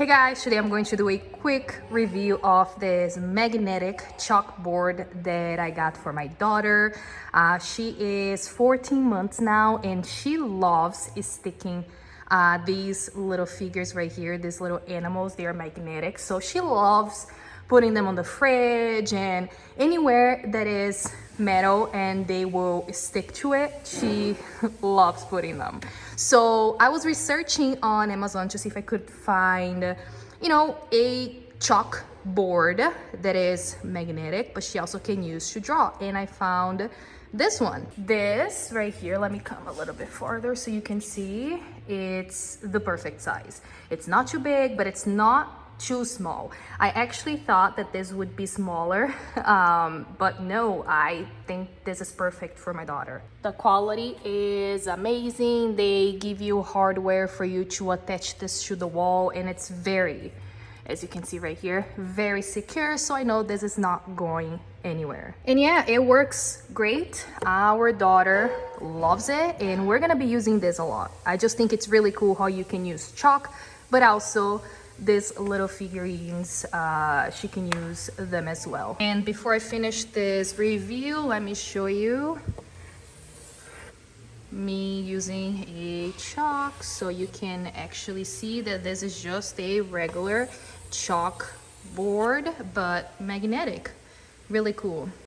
Hey guys, today I'm going to do a quick review of this magnetic chalkboard that I got for my daughter. She is 14 months now and she loves sticking these little figures right here, these little animals. They are magnetic, so she loves putting them on the fridge and anywhere that is metal and they will stick to it. She loves putting them. So I was researching on Amazon to see if I could find, a chalkboard that is magnetic, but she also can use to draw. And I found this one. This right here, let me come a little bit farther so you can see. It's the perfect size. It's not too big, but it's not too small. I actually thought that this would be smaller, but no, I think this is perfect for my daughter. The quality is amazing. They give you hardware for you to attach this to the wall, and it's very, as you can see right here, very secure, so I know this is not going anywhere. And yeah, it works great. Our daughter loves it, and we're gonna be using this a lot. I just think it's really cool how you can use chalk, but also these little figurines, she can use them as well. And before I finish this review, let me show you me using a chalk so you can actually see that this is just a regular chalk board but magnetic. Really cool.